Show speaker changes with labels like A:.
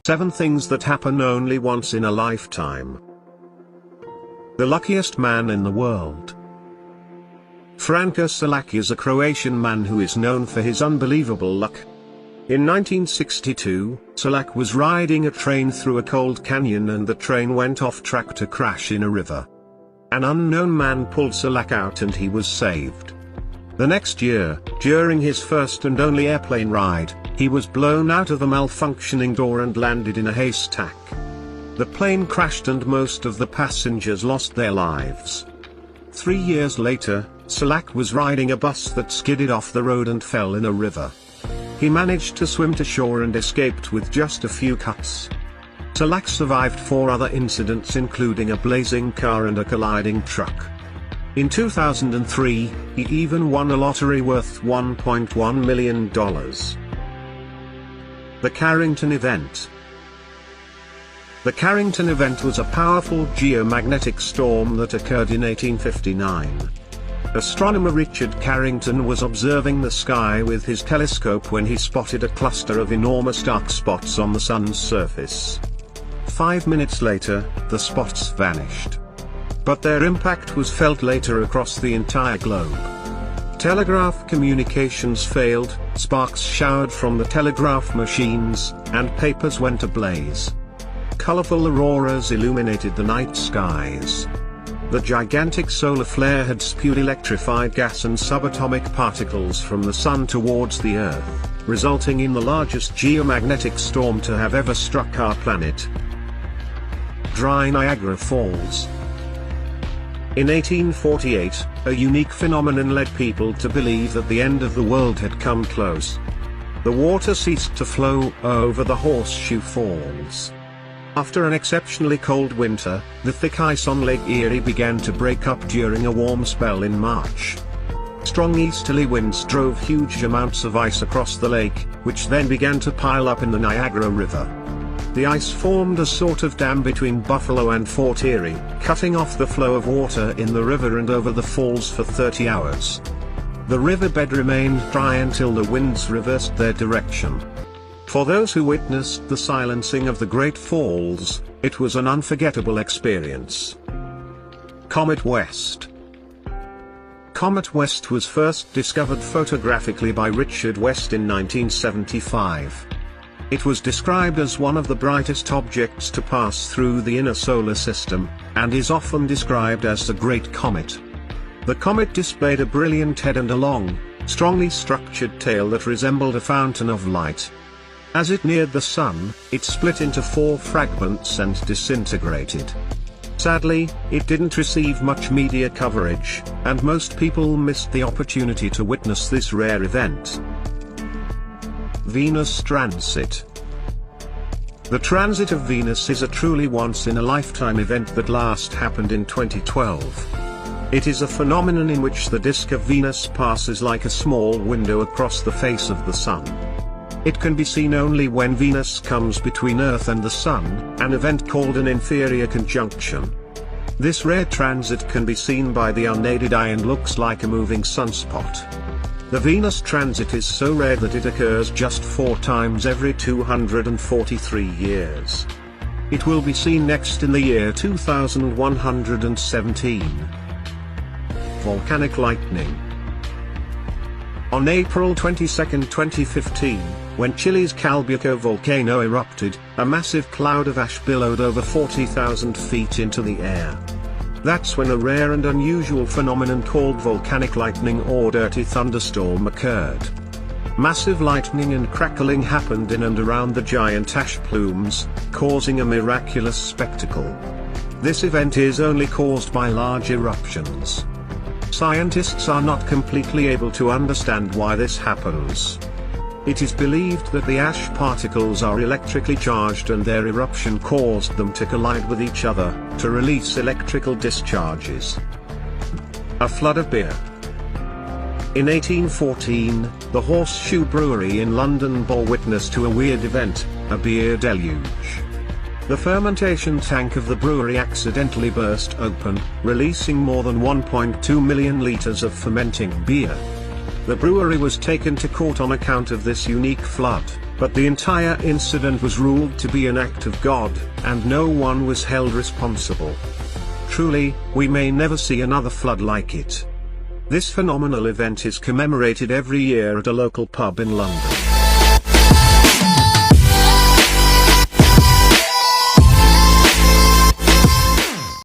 A: 7 things that happen only once in a lifetime. The luckiest man in the world. Franjo Selak is a Croatian man who is known for his unbelievable luck. In 1962, Selak was riding a train through a cold canyon and the train went off track to crash in a river. An unknown man pulled Selak out and he was saved. The next year, during his first and only airplane ride, he was blown out of a malfunctioning door and landed in a haystack. The plane crashed and most of the passengers lost their lives. 3 years later, Selak was riding a bus that skidded off the road and fell in a river. He managed to swim to shore and escaped with just a few cuts. Selak survived 4 other incidents including a blazing car and a colliding truck. In 2003, he even won a lottery worth $1.1 million. The Carrington Event. The Carrington Event was a powerful geomagnetic storm that occurred in 1859. Astronomer Richard Carrington was observing the sky with his telescope when he spotted a cluster of enormous dark spots on the sun's surface. 5 minutes later, the spots vanished. But their impact was felt later across the entire globe. Telegraph communications failed, sparks showered from the telegraph machines, and papers went ablaze. Colorful auroras illuminated the night skies. The gigantic solar flare had spewed electrified gas and subatomic particles from the sun towards the Earth, resulting in the largest geomagnetic storm to have ever struck our planet. Dry Niagara Falls. In 1848, a unique phenomenon led people to believe that the end of the world had come close. The water ceased to flow over the Horseshoe Falls. After an exceptionally cold winter, the thick ice on Lake Erie began to break up during a warm spell in March. Strong easterly winds drove huge amounts of ice across the lake, which then began to pile up in the Niagara River. The ice formed a sort of dam between Buffalo and Fort Erie, cutting off the flow of water in the river and over the falls for 30 hours. The riverbed remained dry until the winds reversed their direction. For those who witnessed the silencing of the Great Falls, it was an unforgettable experience. Comet West. Comet West was first discovered photographically by Richard West in 1975. It was described as one of the brightest objects to pass through the inner solar system, and is often described as the Great Comet. The comet displayed a brilliant head and a long, strongly structured tail that resembled a fountain of light. As it neared the sun, it split into 4 fragments and disintegrated. Sadly, it didn't receive much media coverage, and most people missed the opportunity to witness this rare event. Venus Transit. The transit of Venus is a truly once-in-a-lifetime event that last happened in 2012. It is a phenomenon in which the disk of Venus passes like a small window across the face of the Sun. It can be seen only when Venus comes between Earth and the Sun, an event called an inferior conjunction. This rare transit can be seen by the unaided eye and looks like a moving sunspot. The Venus transit is so rare that it occurs just 4 times every 243 years. It will be seen next in the year 2117. Volcanic lightning. On April 22, 2015, when Chile's Calbuco volcano erupted, a massive cloud of ash billowed over 40,000 feet into the air. That's when a rare and unusual phenomenon called volcanic lightning or dirty thunderstorm occurred. Massive lightning and crackling happened in and around the giant ash plumes, causing a miraculous spectacle. This event is only caused by large eruptions. Scientists are not completely able to understand why this happens. It is believed that the ash particles are electrically charged and their eruption caused them to collide with each other, to release electrical discharges. A flood of beer. In 1814, the Horseshoe Brewery in London bore witness to a weird event, a beer deluge. The fermentation tank of the brewery accidentally burst open, releasing more than 1.2 million liters of fermenting beer. The brewery was taken to court on account of this unique flood. But the entire incident was ruled to be an act of God, and no one was held responsible. Truly, we may never see another flood like it. This phenomenal event is commemorated every year at a local pub in London.